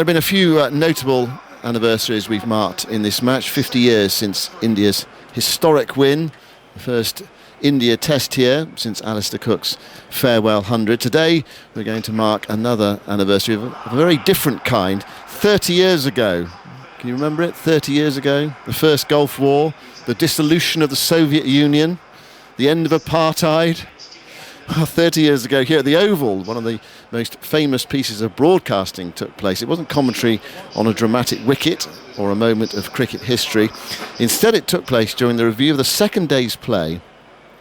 have been a few notable anniversaries we've marked in this match. 50 years since India's historic win, the first India test here since Alistair Cook's farewell 100. Today we're going to mark another anniversary of a very different kind. 30 years ago, can you remember it? 30 years ago, the first Gulf War, the dissolution of the Soviet Union, the end of apartheid. 30 years ago here at the Oval, one of the most famous pieces of broadcasting took place. It wasn't commentary on a dramatic wicket or a moment of cricket history. Instead, it took place during the review of the second day's play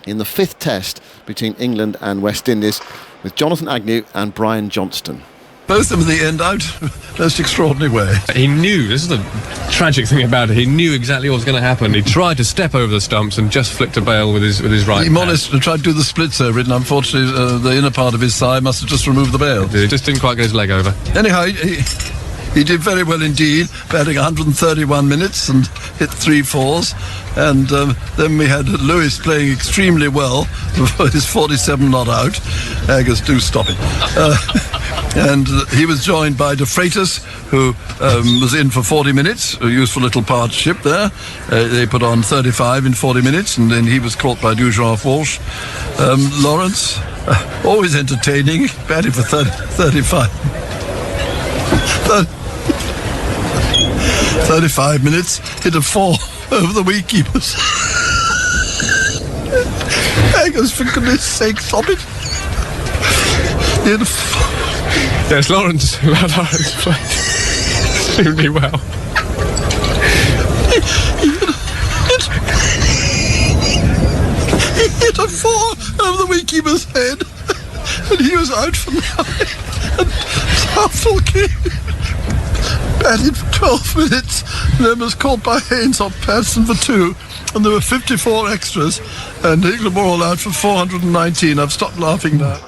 in the fifth test between England and West Indies, with Jonathan Agnew and Brian Johnston. Both of them at the end out, most extraordinary way. He knew, this is the tragic thing about it, he knew exactly what was going to happen. He tried to step over the stumps and just flicked a bail with his right He more or less tried to do the splits over it, and unfortunately the inner part of his thigh must have just removed the bail. He just didn't quite get his leg over. Anyhow, he did very well indeed, batting 131 minutes and hit 3 fours. And then we had Lewis playing extremely well for his 47 not out. Agars, do stop it. And he was joined by De Freitas, who was in for 40 minutes, a useful little partnership there. They put on 35 in 40 minutes, and then he was caught by Dujan Walsh. Lawrence, always entertaining, batting for 35 minutes, hit a 4 over the wicketkeepers. Agars, for goodness sake, stop it. Yes, Lawrence played extremely well. He hit a 4 over the wicketkeeper's head, and he was out for 9. And Southall came, batted for 12 minutes, and then was caught by Haynes off Patterson for 2, and there were 54 extras, and England were all out for 419. I've stopped laughing now.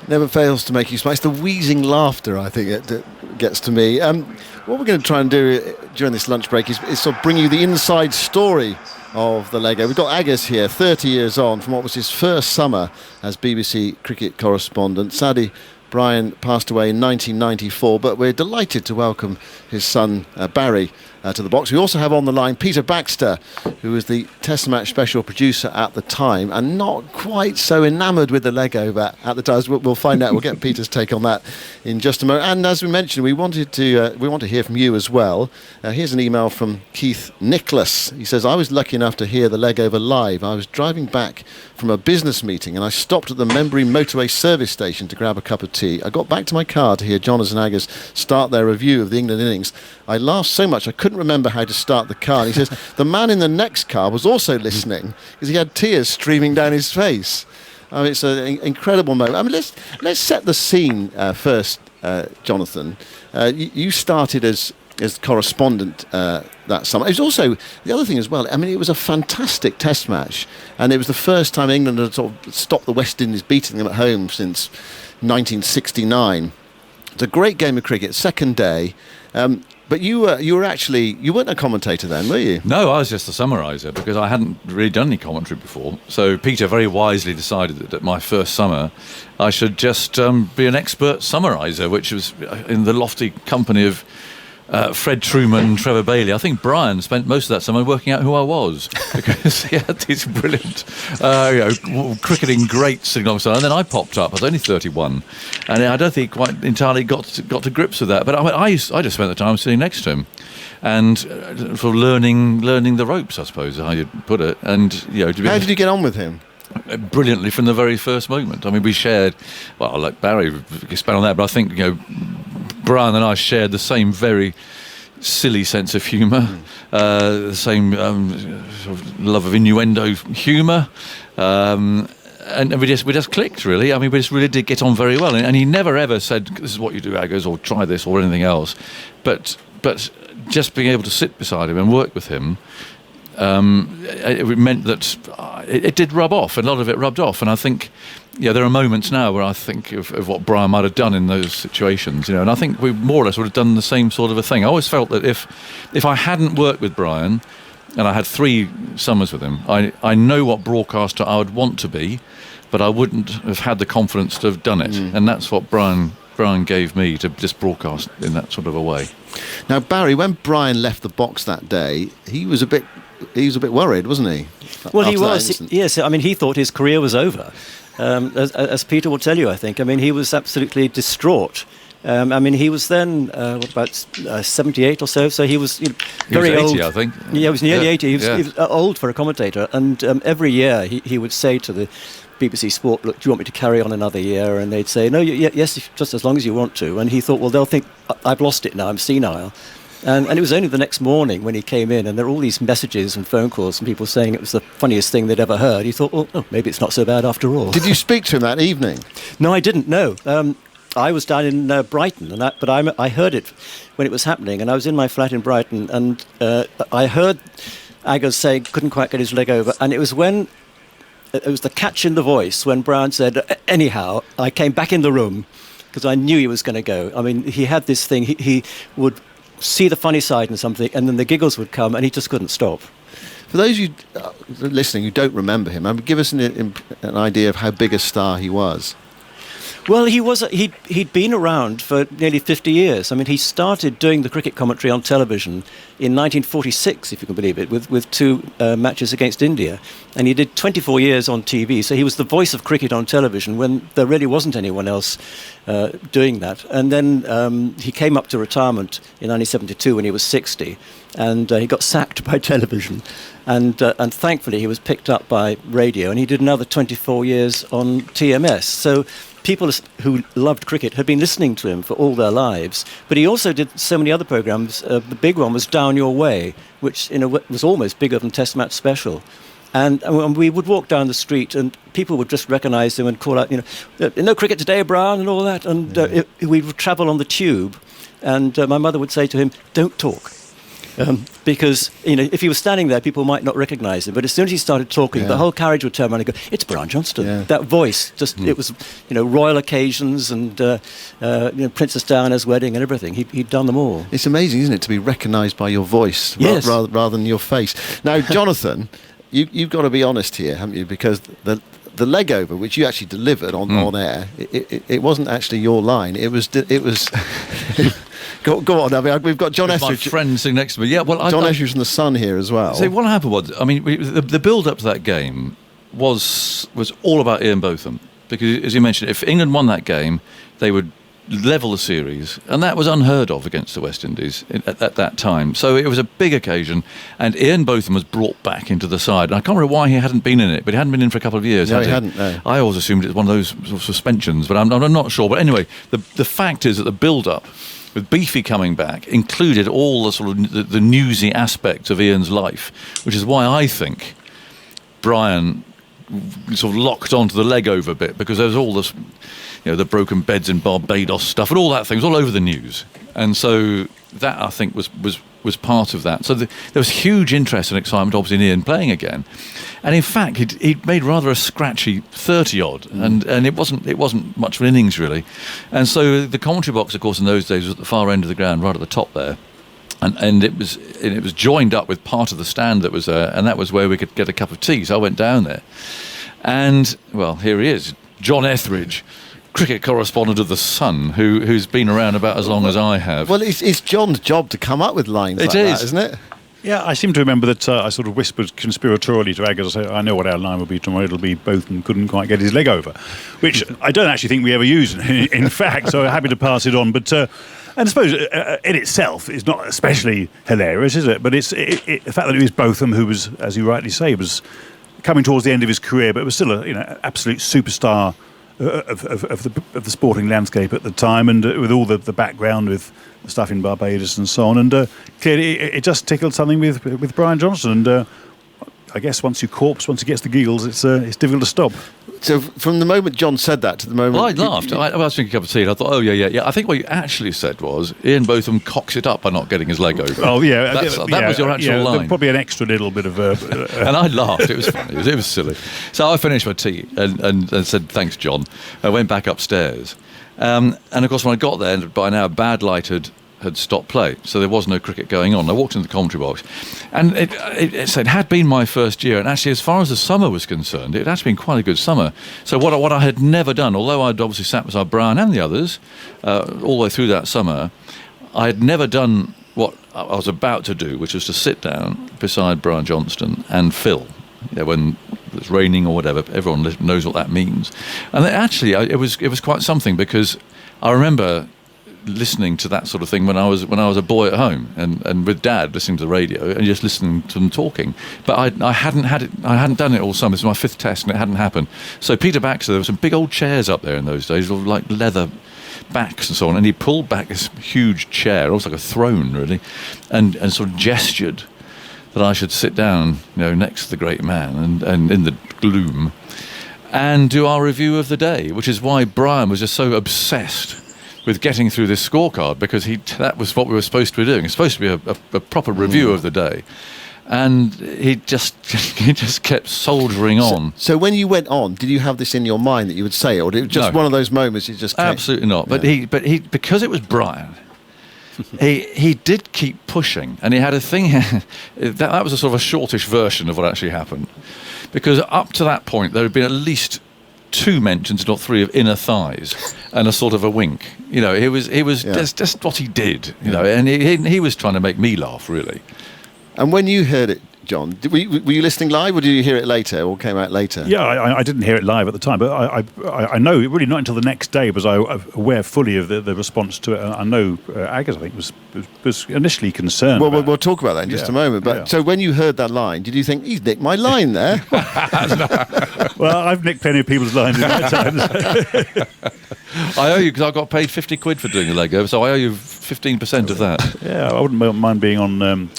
Never fails to make you smile. It's the wheezing laughter, I think, that gets to me. What we're going to try and do during this lunch break is sort of bring you the inside story of the Lego. We've got Agars here, 30 years on, from what was his first summer as BBC cricket correspondent. Sadly, Brian passed away in 1994, but we're delighted to welcome his son, Barry, to the box. We also have on the line Peter Baxter, who was the Test Match special producer at the time, and not quite so enamoured with the Lego at the time. We'll find out. We'll get Peter's take on that in just a moment. And as we mentioned, we want to hear from you as well. Here's an email from Keith Nicholas. He says, I was lucky enough to hear the leg over live. I was driving back from a business meeting and I stopped at the Membury motorway service station to grab a cup of tea. I got back to my car to hear Jonathan Agars start their review of the England innings. I laughed so much I couldn't remember how to start the car. And he says the man in the next car was also listening because he had tears streaming down his face. I mean, it's an incredible moment. I mean, let's set the scene first, Jonathan. You started as correspondent that summer. It was also, the other thing as well, I mean, it was a fantastic test match, and it was the first time England had sort of stopped the West Indies beating them at home since 1969. It's a great game of cricket, second day. But you weren't a commentator then, were you? No, I was just a summariser because I hadn't really done any commentary before. So Peter very wisely decided that at my first summer I should just be an expert summariser, which was in the lofty company of Fred Truman and Trevor Bailey. I think Brian spent most of that summer working out who I was because he had these brilliant cricketing greats alongside. And then I popped up. I was only 31, and I don't think quite entirely got to grips with that. But I just spent the time sitting next to him and sort of learning the ropes, I suppose, how you'd put it. And how did you get on with him? Brilliantly from the very first moment. I mean, we shared, well, I'll let Barry expand on that, but I think Brian and I shared the same very silly sense of humour, the same sort of love of innuendo humour, and we just clicked, really. I mean, we just really did get on very well, and he never ever said, "This is what you do, Agars," or "Try this," or anything else. But just being able to sit beside him and work with him. It meant that it did rub off, and a lot of it rubbed off. And I think, there are moments now where I think of what Brian might have done in those situations, and I think we more or less would have done the same sort of a thing. I always felt that if I hadn't worked with Brian, and I had 3 summers with him, I know what broadcaster I would want to be, but I wouldn't have had the confidence to have done it. And that's what Brian Brian gave me to just broadcast in that sort of a way. Now, Barry, when Brian left the box that day, he was a bit worried, wasn't he? Well, he After that was. incident? Yes, I mean, he thought his career was over. As Peter will tell you, I think. I mean, he was absolutely distraught. I mean, he was then about 78 or so. So he was very he was 80, old. I think. Yeah, he was nearly 80. He was, Yeah. he was old for a commentator. And every year he would say to the BBC Sport, "Look, do you want me to carry on another year?" And they'd say, "No, yes, just as long as you want to." And he thought, well, they'll think I've lost it now. I'm senile. And it was only the next morning when he came in, and there were all these messages and phone calls from people saying it was the funniest thing they'd ever heard. He thought, well, maybe it's not so bad after all. Did you speak to him that evening? No, I didn't. No, I was down in Brighton, but I heard it when it was happening, and I was in my flat in Brighton, and I heard Aggers say couldn't quite get his leg over, and it was when it was the catch in the voice when Brian said, "Anyhow," I came back in the room because I knew he was going to go. I mean, he had this thing. He would see the funny side in something, and then the giggles would come, and he just couldn't stop. For those of you listening who don't remember him, give us an idea of how big a star he was. Well, he'd been around for nearly 50 years. I mean, he started doing the cricket commentary on television in 1946, if you can believe it, with two matches against India. And he did 24 years on TV, so he was the voice of cricket on television when there really wasn't anyone else doing that. And then he came up to retirement in 1972 when he was 60, and he got sacked by television. And thankfully he was picked up by radio, and he did another 24 years on TMS. So people who loved cricket had been listening to him for all their lives. But he also did so many other programmes. The big one was Down Your Way, which was almost bigger than Test Match Special. And we would walk down the street, and people would just recognise him and call out, "No cricket today, Brian," and all that. And we would travel on the tube, and my mother would say to him, "Don't talk." Because if he was standing there, people might not recognise him. But as soon as he started talking, the whole carriage would turn around and go, "It's Brian Johnston." Yeah. That voice, it was royal occasions and Princess Diana's wedding and everything. He'd done them all. It's amazing, isn't it, to be recognised by your voice Yes. rather than your face. Now, Jonathan, you've got to be honest here, haven't you? Because the leg over, which you actually delivered on air, it wasn't actually your line. It was. Go on. I mean, we've got John My Etheridge. friend sitting next to me. Yeah, well, John Etheridge from The Sun here as well. See, what happened was, I mean, the build-up to that game was all about Ian Botham, because, as you mentioned, if England won that game, they would level the series, and that was unheard of against the West Indies at that time. So it was a big occasion, and Ian Botham was brought back into the side. And I can't remember why he hadn't been in it, but he hadn't been in for a couple of years. No, had he hadn't. No. I always assumed it was one of those sort of suspensions, but I'm not sure. But anyway, the fact is that the build-up, with Beefy coming back, included all the sort of the newsy aspects of Ian's life, which is why I think Brian sort of locked onto the leg over bit, because there was all this, the broken beds in Barbados stuff and all that thing was all over the news, and so that I think was part of that. So there was huge interest and excitement, obviously, in Ian playing again, and in fact he'd made rather a scratchy 30-odd, and it wasn't much of an innings really, and so the commentary box, of course, in those days was at the far end of the ground, right at the top there. And it was joined up with part of the stand that was there, and that was where we could get a cup of tea. So I went down there, and well, here he is, John Etheridge, cricket correspondent of The Sun, who's been around about as long as I have. Well, it's John's job to come up with lines like that, isn't it? Yeah, I seem to remember that I sort of whispered conspiratorially to Aggers, I know what our line will be tomorrow. It'll be Botham couldn't quite get his leg over, which I don't actually think we ever use, in fact, so I'm happy to pass it on. But and I suppose in itself it's not especially hilarious, is it? But it's the fact that it was Botham who was, as you rightly say, was coming towards the end of his career, but was still a absolute superstar of the sporting landscape at the time, and with all the background with stuff in Barbados and so on, and clearly it just tickled something with Brian Johnston, and I guess once he gets the giggles, it's difficult to stop. So from the moment John said that to the moment... Well, I laughed. I was drinking a cup of tea and I thought, oh, yeah. I think what you actually said was Ian Botham cocks it up by not getting his leg over. Oh, yeah. That was your actual line. Probably an extra little bit of... and I laughed. It was funny. It was silly. So I finished my tea and said, thanks, John. I went back upstairs. And, of course, when I got there, by now a bad-lighted had stopped play, so there was no cricket going on. I walked into the commentary box, and it had been my first year, and actually, as far as the summer was concerned, it had actually been quite a good summer. So what I had never done, although I'd obviously sat beside Brian and the others all the way through that summer, I had never done what I was about to do, which was to sit down beside Brian Johnston and Phil. When it's raining or whatever, everyone knows what that means. And actually, it was quite something, because I remember listening to that sort of thing when I was a boy at home, and with Dad listening to the radio and just listening to them talking. But I hadn't done it all summer. This was my 5th test, and it hadn't happened. So Peter Baxter, there were some big old chairs up there in those days, like leather backs and so on, and he pulled back this huge chair, almost like a throne really, and sort of gestured that I should sit down, next to the great man and in the gloom, and do our review of the day, which is why Brian was just so obsessed with getting through this scorecard, because that was what we were supposed to be doing. It's supposed to be a proper review of the day. And he just kept soldiering on. So when you went on, did you have this in your mind that you would say it, or did it just one of those moments you just came? Absolutely not. But he because it was Brian, he did keep pushing, and he had a thing that was a sort of a shortish version of what actually happened, because up to that point there had been at least 2 mentions, if not 3, of inner thighs and a sort of a wink. It was just what he did. And he was trying to make me laugh, really. And when you heard it, John, were you listening live, or did you hear it later, or came out later? Yeah, I didn't hear it live at the time, but I know really not until the next day was I aware fully of the response to it. I know Aggers, I think, was initially concerned. Well, we'll talk about that in just a moment. But so when you heard that line, did you think, he's nicked my line there? Well, I've nicked plenty of people's lines in my time. I owe you, because I got paid 50 quid for doing the leg over, so I owe you 15% of that. Yeah, I wouldn't mind being on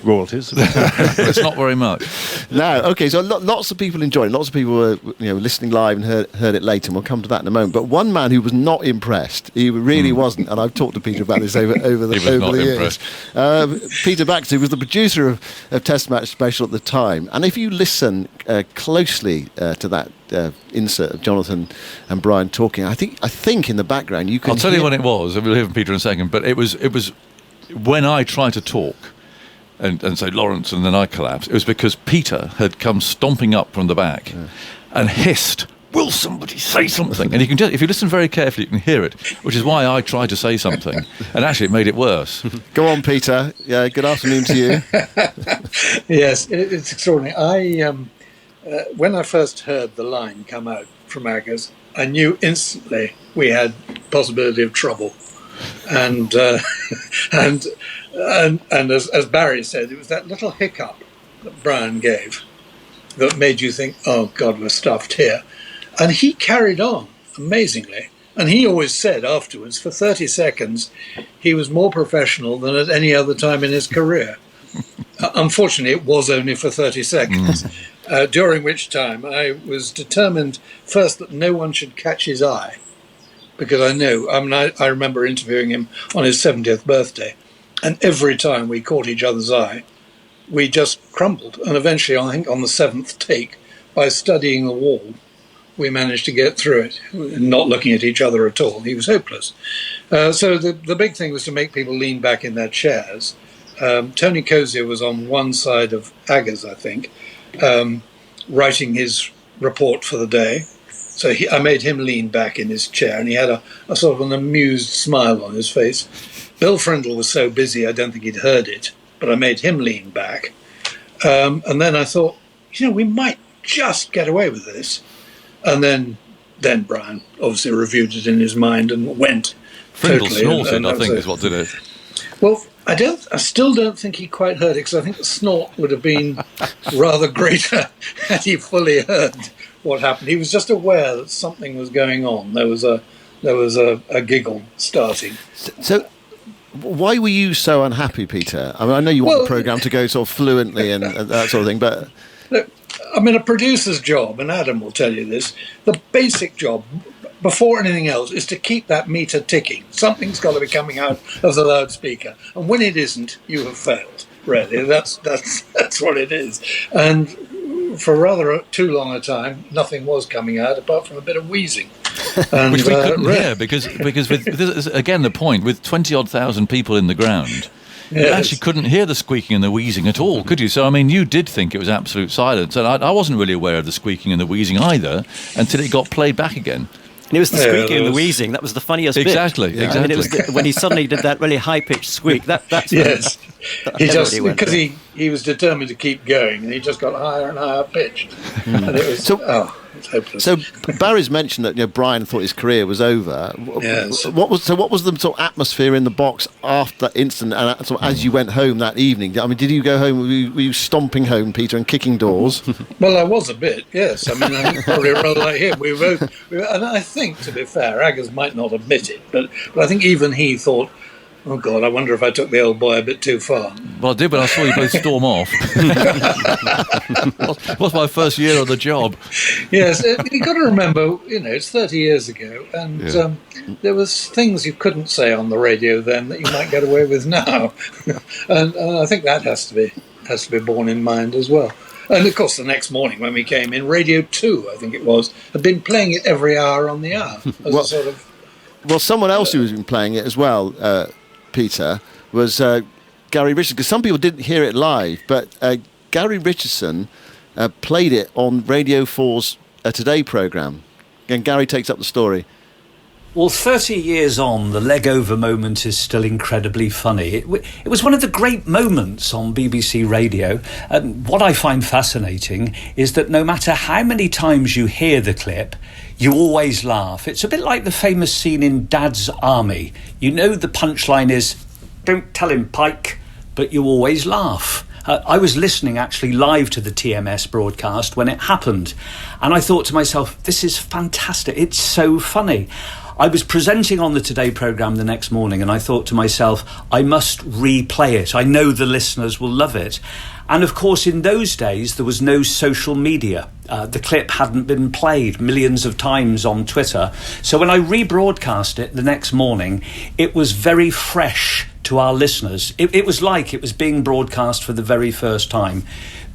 royalties. It's not very much. No, okay. So lots of people enjoyed it. Lots of people were, listening live and heard it later. And we'll come to that in a moment. But one man who was not impressed, he really wasn't. And I've talked to Peter about this over the years. Peter Baxter, who was the producer of Test Match Special at the time. And if you listen closely to that insert of Jonathan and Brian talking, I think in the background you can. I'll tell you when it was. We'll hear from Peter in a second. But it was when I tried to talk and say Lawrence, and then I collapsed. It was because Peter had come stomping up from the back and hissed, "Will somebody say something?" And you can just, if you listen very carefully, you can hear it, which is why I tried to say something, and actually it made it worse. Go on, Peter. Yeah, good afternoon to you. Yes, it's extraordinary. When I first heard the line come out from Aggers, I knew instantly we had possibility of trouble, and as Barry said, it was that little hiccup that Brian gave that made you think, oh God, we're stuffed here. And he carried on amazingly. And he always said afterwards, for 30 seconds, he was more professional than at any other time in his career. Unfortunately, it was only for 30 seconds, during which time I was determined first that no one should catch his eye. Because I remember interviewing him on his 70th birthday. And every time we caught each other's eye, we just crumbled. And eventually, I think on the 7th take, by studying the wall, we managed to get through it, not looking at each other at all. He was hopeless. So the big thing was to make people lean back in their chairs. Tony Cozier was on one side of Aggers, I think, writing his report for the day. So I made him lean back in his chair, and he had a sort of an amused smile on his face. Bill Frindle was so busy, I don't think he'd heard it, but I made him lean back. And then I thought, we might just get away with this. And then Brian obviously reviewed it in his mind and went. Frindle totally, snorted, I think, is what did it. Well, I still don't think he quite heard it, because I think the snort would have been rather greater had he fully heard what happened. He was just aware that something was going on. There was a giggle starting. So why were you so unhappy, Peter? I mean, I know you want the programme to go sort of fluently and that sort of thing, but... Look, I mean, a producer's job, and Adam will tell you this, the basic job, before anything else, is to keep that meter ticking. Something's got to be coming out of the loudspeaker. And when it isn't, you have failed, really. That's what it is. And for rather too long a time, nothing was coming out apart from a bit of wheezing. And, Which we couldn't hear because with this is again the point, with 20-odd thousand people in the ground, you actually couldn't hear the squeaking and the wheezing at all, could you? So, I mean, you did think it was absolute silence. And I wasn't really aware of the squeaking and the wheezing either until it got played back again. And it was the squeaking and the wheezing. That was the funniest Exactly, bit. exactly. I mean, it was when he suddenly did that really high-pitched squeak. That's yes. when He just, everybody went because there. he was determined to keep going, and he just got higher and higher pitched. And it was, it's hopeless. So Barry's mentioned that Brian thought his career was over. Yes. What was the sort of atmosphere in the box after that incident, and sort of as you went home that evening? I mean, did you go home? Were you stomping home, Peter, and kicking doors? Well, I was a bit, yes. I mean, I'm probably rather like him. And I think, to be fair, Aggers might not admit it, but I think even he thought, oh God, I wonder if I took the old boy a bit too far. Well, I did, but I saw you both storm off. What's my first year on the job? Yes, you've got to remember, it's 30 years ago, and there was things you couldn't say on the radio then that you might get away with now, and I think that has to be borne in mind as well. And of course, the next morning when we came in, Radio 2, I think it was, had been playing it every hour on the hour as a sort of. Well, someone else who has been playing it as well, Peter, was Gary Richardson, because some people didn't hear it live, but Gary Richardson played it on Radio 4's Today programme. And Gary takes up the story. Well, 30 years on, the leg over moment is still incredibly funny. It was one of the great moments on BBC Radio. And what I find fascinating is that no matter how many times you hear the clip, you always laugh. It's a bit like the famous scene in Dad's Army. You know the punchline is, don't tell him, Pike, but you always laugh. I was listening actually live to the TMS broadcast when it happened. And I thought to myself, this is fantastic. It's so funny. I was presenting on the Today programme the next morning and I thought to myself, I must replay it. I know the listeners will love it. And of course, in those days, there was no social media. The clip hadn't been played millions of times on Twitter. So when I rebroadcast it the next morning, it was very fresh to our listeners. It was like it was being broadcast for the very first time.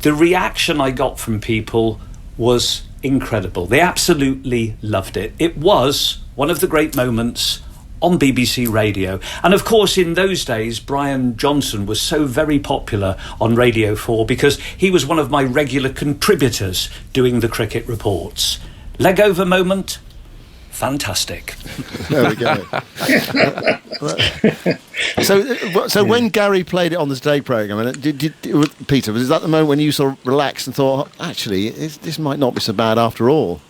The reaction I got from people was incredible. They absolutely loved it. It was one of the great moments on BBC Radio. And of course, in those days, Brian Johnson was so very popular on Radio 4 because he was one of my regular contributors doing the cricket reports. Leg over moment, fantastic. There we go. So when Gary played it on the Today programme, and Peter, was that the moment when you sort of relaxed and thought, actually, this might not be so bad after all?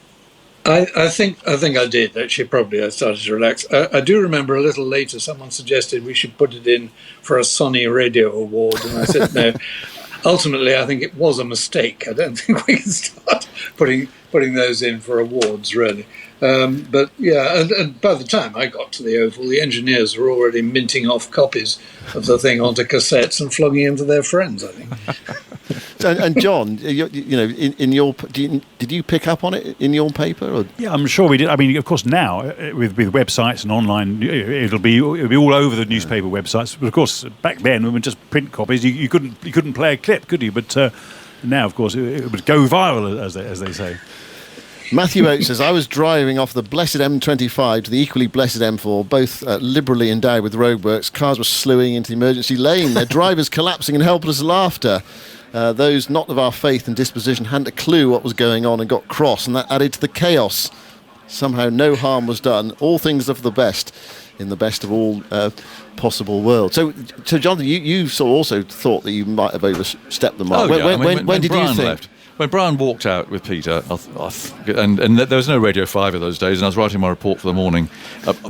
I think I did, actually. Probably I started to relax. I do remember a little later someone suggested we should put it in for a Sonny Radio Award, and I said no. Ultimately, I think it was a mistake. I don't think we can start putting those in for awards, really. But yeah, and by the time I got to the Oval, the engineers were already minting off copies of the thing onto cassettes and flogging them to their friends, I think. And John, did you pick up on it in your paper? Or? Yeah, I'm sure we did. I mean, of course, now with websites and online, it'll be all over the newspaper websites. But of course, back then, when we were just print copies, you couldn't play a clip, could you? But now, of course, it would go viral, as they say. Matthew Oates says, I was driving off the blessed M25 to the equally blessed M4, both liberally endowed with roadworks. Cars were slewing into the emergency lane, their drivers collapsing in helpless laughter. Those not of our faith and disposition hadn't a clue what was going on and got cross, and that added to the chaos. Somehow no harm was done. All things are for the best in the best of all possible worlds. So Jonathan, you also thought that you might have overstepped the mark. When did Brian you think? left? When Brian walked out with Peter, and there was no Radio 5 in those days, and I was writing my report for the morning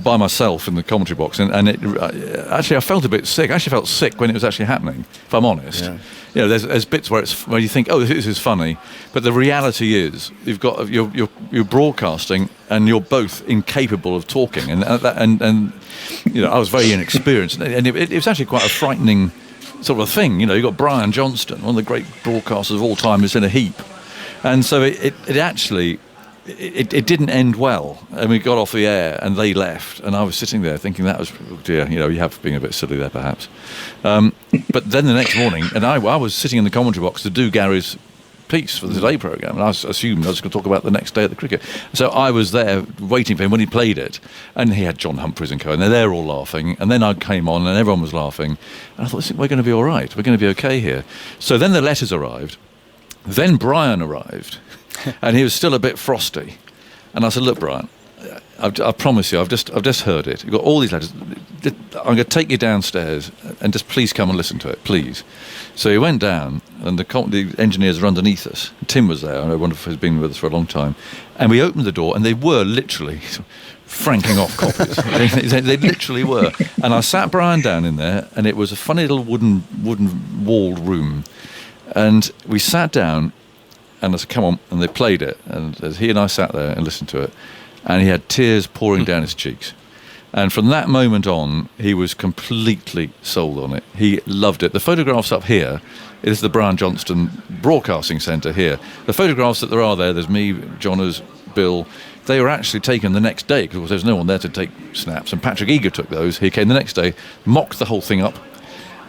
by myself in the commentary box, and actually I felt a bit sick. I actually felt sick when it was actually happening, if I'm honest. Yeah. You know, there's bits where you think, oh, this is funny, but the reality is you're broadcasting and you're both incapable of talking, and you know, I was very inexperienced, and it was actually quite a frightening sort of a thing. You know, you've got Brian Johnston, one of the great broadcasters of all time, is in a heap, and so it actually didn't end well, and we got off the air and they left, and I was sitting there thinking, that was, oh dear, you know, you have been a bit silly there perhaps. But then the next morning, and I was sitting in the commentary box to do Gary's piece for the Today programme, and I assumed I was going to talk about the next day at the cricket. So I was there waiting for him when he played it, and he had John Humphreys and co, and they're all laughing, and then I came on and everyone was laughing, and I thought, we're going to be all right, we're going to be okay here. So then the letters arrived, then Brian arrived, and he was still a bit frosty, and I said, look, Brian, I promise you, I've just heard it. You've got all these letters. I'm going to take you downstairs and just please come and listen to it, please. So he went down, and the engineers were underneath us. Tim was there. I wonder if he's been with us for a long time. And we opened the door, and they were literally franking off copies. They literally were. And I sat Brian down in there, and it was a funny little wooden walled room. And we sat down, and I said, come on, and they played it. And he and I sat there and listened to it. And he had tears pouring down his cheeks. And from that moment on, he was completely sold on it. He loved it. The photographs up here, it is the Brian Johnston Broadcasting Centre here. The photographs that there are there's me, Johners, Bill. They were actually taken the next day, because there was no one there to take snaps. And Patrick Eager took those. He came the next day, mocked the whole thing up.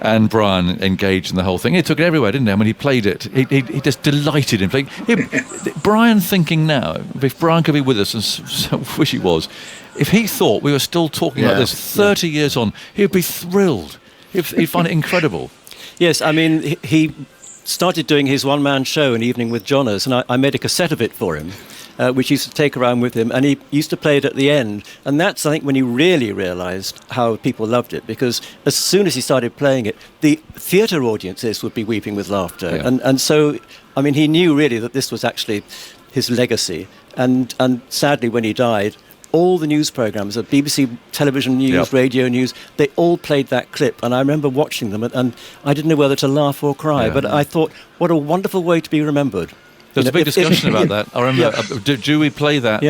And Brian engaged in the whole thing. He took it everywhere, didn't he? When he played it, he just delighted in playing. Brian thinking now, if Brian could be with us, and so wish he was, if he thought we were still talking about this 30 years on, he'd be thrilled. He'd find it incredible. Yes, I mean, he started doing his one-man show, An Evening with Johners, and I made a cassette of it for him, which he used to take around with him, and he used to play it at the end. And that's, I think, when he really realised how people loved it, because as soon as he started playing it, the theatre audiences would be weeping with laughter. Yeah. And so, I mean, he knew really that this was actually his legacy. And sadly, when he died, all the news programmes, the BBC television news, radio news, they all played that clip. And I remember watching them, and I didn't know whether to laugh or cry. But I thought, what a wonderful way to be remembered. There's a big discussion about that. I remember, do we play that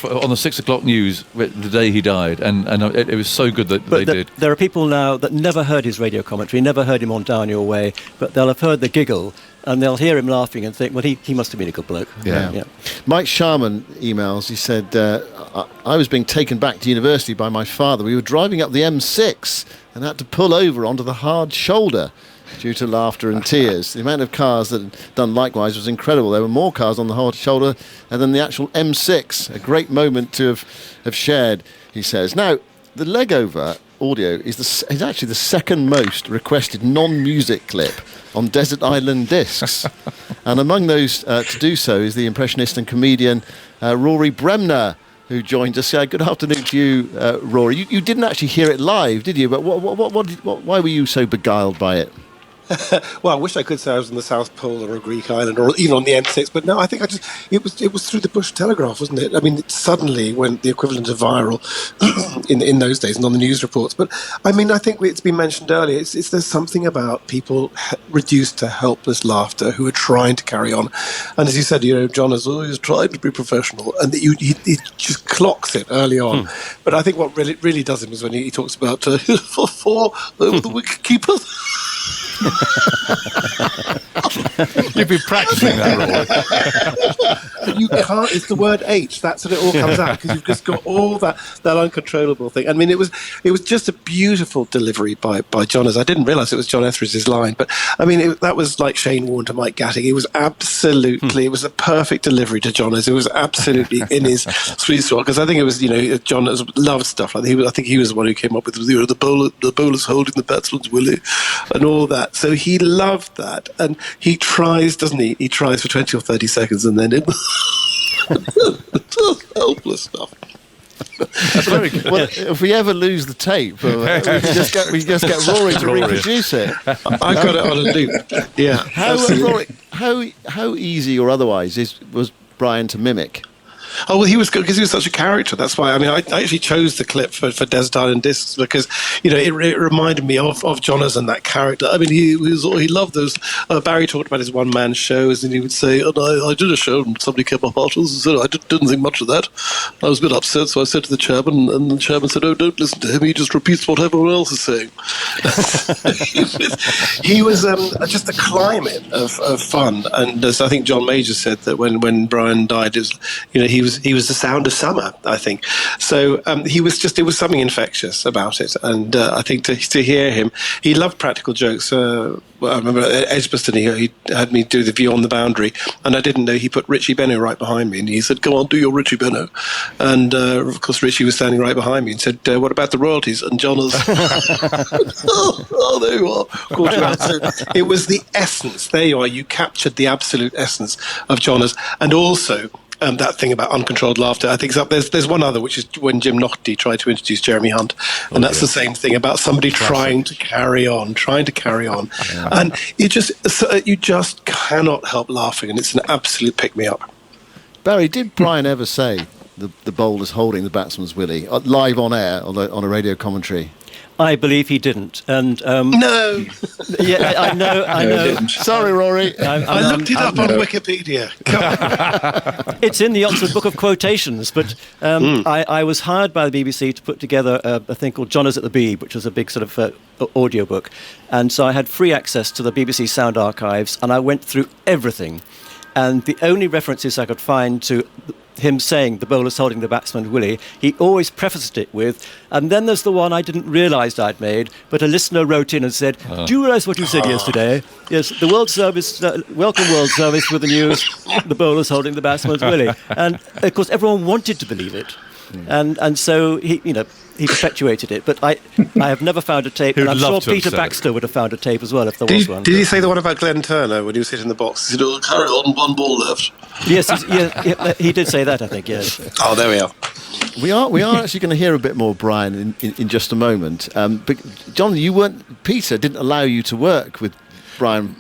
on the 6 o'clock news the day he died? And it was so good that they did. There are people now that never heard his radio commentary, never heard him on Down Your Way, but they'll have heard the giggle, and they'll hear him laughing and think, well, he must have been a good bloke. Yeah. Mike Sharman emails, he said, I was being taken back to university by my father. We were driving up the M6 and had to pull over onto the hard shoulder due to laughter and tears. The amount of cars that had done likewise was incredible. There were more cars on the hard shoulder than the actual M6. A great moment to have shared, he says. Now, the Legover audio is actually the second most requested non-music clip on Desert Island Discs. And among those to do so is the impressionist and comedian Rory Bremner, who joined us. Good afternoon to you, Rory. You didn't actually hear it live, did you? But why were you so beguiled by it? Well, I wish I could say I was in the South Pole or a Greek island or even on the M6, but no, I think it was through the Bush Telegraph, wasn't it? I mean, it suddenly went the equivalent of viral in those days and on the news reports. But I mean, I think it's been mentioned earlier. There's something about people reduced to helpless laughter who are trying to carry on, and as you said, John has always tried to be professional, and he just clocks it early on. But I think what really does him is when he talks about for the wicket keepers. You've been practicing that, Rory. You can't. It's the word H. That's when it all comes out, because you've just got all that uncontrollable thing. I mean, it was just a beautiful delivery by John. I didn't realise it was John Etheridge's line, but I mean, that was like Shane Warne to Mike Gatting. It was absolutely. It was a perfect delivery to John. It was absolutely in his sweet spot, because I think it was John loved stuff like that. I think he was the one who came up with the bowler's holding the batsman's willy and all that. So he loved that, and he tries, doesn't he? He tries for 20 or 30 seconds, and then helpless stuff. That's very good. Well, if we ever lose the tape, we just get Rory to reproduce it. I got it on a loop. Yeah. Rory, how easy or otherwise was Brian to mimic? Oh, well, he was good because he was such a character. That's why. I mean, I actually chose the clip for Desert Island Discs because, it reminded me of Jonas and that character. I mean, he loved those. Barry talked about his one-man shows, and he would say, I did a show, and somebody came up afterwards and said, I didn't think much of that. I was a bit upset, so I said to the chairman, and the chairman said, don't listen to him. He just repeats what everyone else is saying. he was just a climate of fun. And as I think John Major said, that when Brian died, he was was the sound of summer, I think. So it was something infectious about it. And I think to hear him, he loved practical jokes. I remember at Edgbaston, he had me do the View on the Boundary, and I didn't know he put Richie Benno right behind me, and he said, "Go on, do your Richie Benno." And of course, Richie was standing right behind me and said, "What about the royalties?" And John was, "Oh, there you are." Called you out. So it was the essence. There you are. You captured the absolute essence of Johners, and also. That thing about uncontrolled laughter, I think there's one other, which is when Jim Naughty tried to introduce Jeremy Hunt, and that's the same thing about somebody trying to carry on, yeah. And you just cannot help laughing, and it's an absolute pick-me-up. Barry, did Brian ever say the bowler's holding the batsman's willy live on air on a radio commentary? I believe he didn't, and no. Yeah, I know. Sorry, Rory. I looked it up on Wikipedia. It's in the Oxford Book of Quotations, but I was hired by the BBC to put together a thing called Johners at the Beeb, which was a big sort of audio book, and so I had free access to the BBC Sound Archives, and I went through everything, and the only references I could find to him saying the bowler's holding the batsman willy, he always prefaced it with, and then there's the one I didn't realise I'd made, but a listener wrote in and said, "Do you realise what you said yesterday? Yes, the World Service, welcome World Service with the news, the bowler's holding the batsman's willy." And of course everyone wanted to believe it. And so he perpetuated it, but I have never found a tape, and I'm sure Peter Baxter would have found a tape as well if there was one. Did he say the one about Glenn Turner when he was hitting the box? He said, "Oh, carry on, one ball left." Yes, he did say that, I think. Yes. Oh, there we are. We are actually going to hear a bit more Brian in just a moment. But John, Peter didn't allow you to work with Brian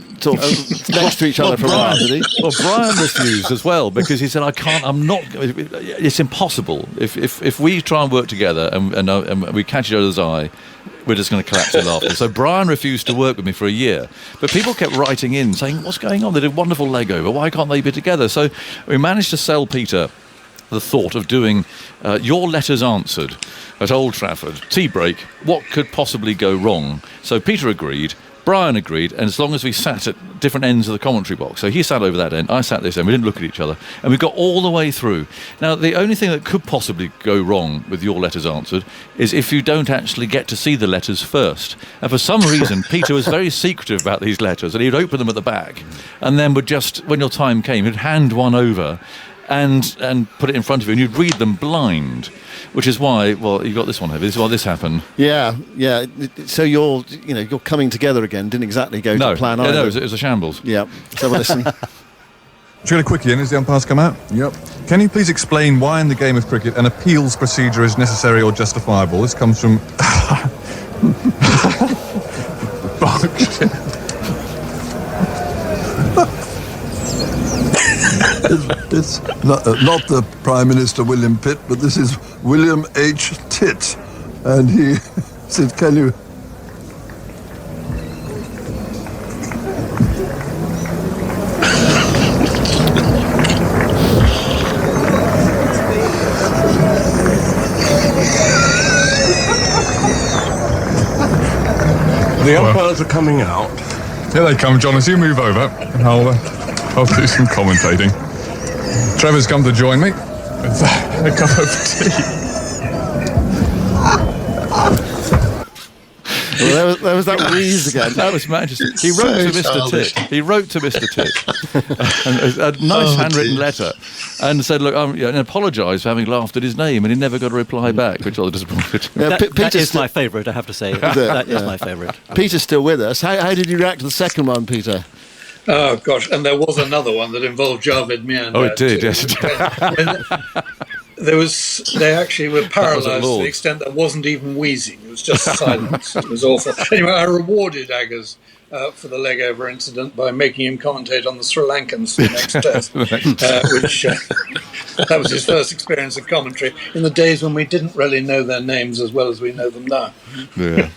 next to each other for a while, did he? Well, Brian refused as well because he said, it's impossible. If we try and work together and we catch each other's eye, we're just going to collapse in laughter. So Brian refused to work with me for a year. But people kept writing in saying, "What's going on? They did a wonderful leg over. Why can't they be together?" So we managed to sell Peter the thought of doing Your Letters Answered at Old Trafford. Tea break. What could possibly go wrong? So Peter agreed. Brian agreed, and as long as we sat at different ends of the commentary box, so he sat over that end, I sat this end, we didn't look at each other, and we got all the way through. Now, the only thing that could possibly go wrong with Your Letters Answered is if you don't actually get to see the letters first. And for some reason, Peter was very secretive about these letters, and he'd open them at the back, and then would just, when your time came, he'd hand one over and put it in front of you, and you'd read them blind, which is why, well, you got this one, this is why this happened. Yeah. So your coming together again didn't exactly go to plan either. No, it was a shambles. Yeah. Let's have a listen. Just going to quickly in as the umpires come out. Yep. Can you please explain why in the game of cricket an appeals procedure is necessary or justifiable? This comes from... It's not the Prime Minister William Pitt, but this is William H. Titt, and he said, "Can you?" The umpires are coming out. Here they come, John. As you move over, and I'll do some commentating. Trevor's come to join me with a cup of tea. Well, there was that wheeze again. That was Manchester. He wrote to Mr. Titt. A nice handwritten letter, and said, "Look, and apologised for having laughed at his name," and he never got a reply back, which I was disappointed. Yeah, that is my favourite, I have to say. That is my favourite. Peter's still with us. How did you react to the second one, Peter? Oh, gosh. And there was another one that involved Javed Mian. Oh, it did, yes. They actually were paralysed to the extent that wasn't even wheezing. It was just silence. It was awful. Anyway, I rewarded Aggers for the leg over incident by making him commentate on the Sri Lankans for the next test, which that was his first experience of commentary in the days when we didn't really know their names as well as we know them now. Yeah.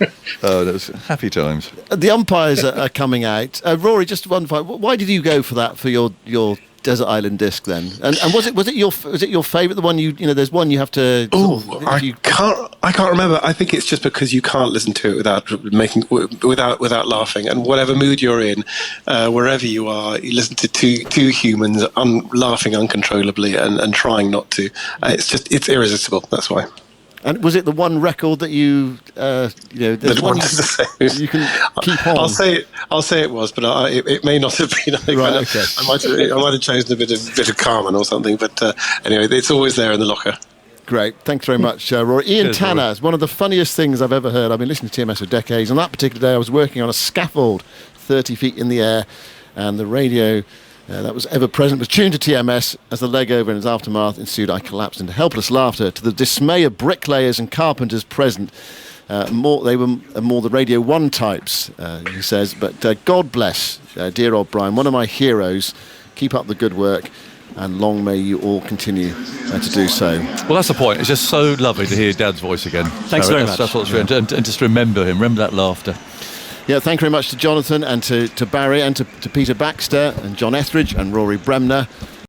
Oh, that was happy times. The umpires are coming out. Rory, just one fight. Why did you go for that for your Desert Island Disc then. And was it your favourite? The one there's one you have to. I can't remember. I think it's just because you can't listen to it without laughing. And whatever mood you're in, wherever you are, you listen to two humans laughing uncontrollably and trying not to. It's irresistible. That's why. And was it the one record that you there's one you can keep on? I'll say it was, but it may not have been. Right, okay. I might have chosen a bit of Carmen or something, but anyway, it's always there in the locker. Great, thanks very much, Rory. Ian Cheers, Tanner Rory. is one of the funniest things I've ever heard. I've been listening to TMS for decades. On that particular day, I was working on a scaffold 30 feet in the air, and the radio that was ever present was tuned to TMS. As the leg over and its aftermath ensued, I collapsed into helpless laughter to the dismay of bricklayers and carpenters present. They were more the Radio 1 types, he says. But God bless dear old Brian, one of my heroes. Keep up the good work, and long may you all continue to do so. Well, that's the point. It's just so lovely to hear Dad's voice again. Thanks very much. That's what's really, and just remember him, remember that laughter. Yeah, thank you very much to Jonathan and to Barry and to Peter Baxter and John Etheridge and Rory Bremner.